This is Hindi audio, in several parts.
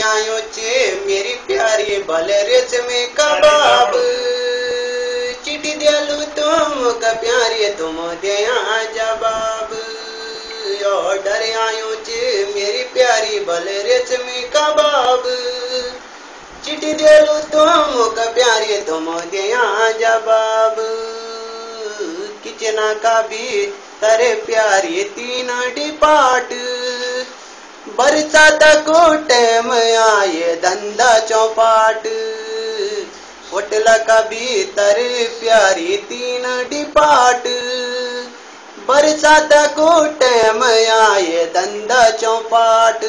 आयो चे मेरी प्यारी भले रेच में कबाब चिट्ठी दियालू तुम का प्यारी तुम दिया जवाब ऑर्डर आयो चे मेरी प्यारी भले रेच में कबाब चिट्ठी दियालू तुम का प्यारी तुम दिया जवाब किचना का भी तरे प्यारी तीन डिपाट बरसात को टाइम आए धंधा चौपाट होटल का भीतर प्यारी तीन डिपाट बरसात को टाइम आए धंधा चौपाट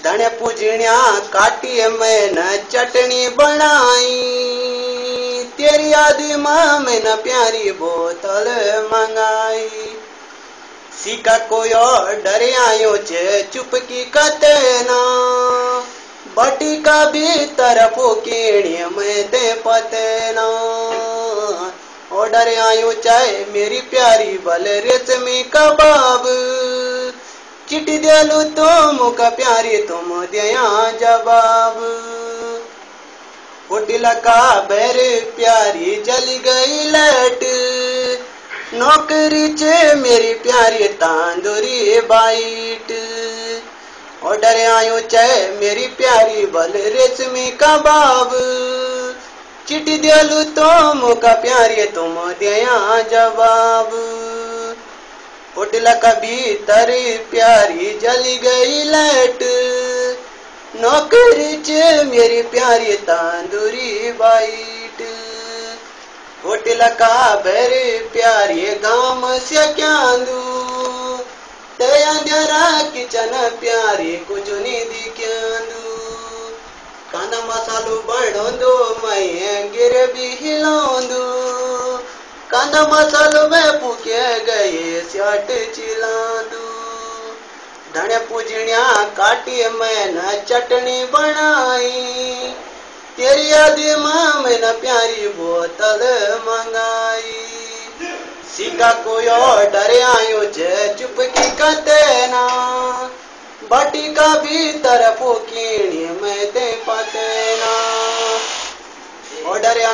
धने पूजनिया काटी मैंने चटनी बनाई तेरी याद मां मैंने प्यारी बोतल मंगाई सीका कोई और डरे आयो चे चुपकी कतना बटी का भी तरफो केणी में ते पतना और डरे आयो चाहे मेरी प्यारी भल रेशमी कबाब चिट्ठी दियालू तुम का प्यारी तुम दिया जवाब होटल का बैर प्यारी जल गई लाइट नौकरी चे मेरी प्यारी तांदूरी बाइट ऑर्डर आयो चाहे मेरी प्यारी भल रेशमी कबाब चिट्ठी दियालू तुम का प्यारी तुम दिया जवाब होटल का भीतर प्यारी जली गई लाइट नौकरी चे मेरी प्यारी तांदूरी बाइट होटल का बेरे प्यारी गांव से क्यांदू तया जरा किचन प्यारी कुछ निधि क्यांदू काना मसालो बढ़ोंदो मैं गिर भी हिलांदू काना मसालो में पुके गए स्याट चिलांदू धने पूजनिया काटी मैंने चटनी बनाई तेरी याद मां मैंने प्यारी बोतल मंगाई सीका कोई और डरे आयो चे चुपकी कतना बटी का भी तरफो कीणी में ते पतना और डरे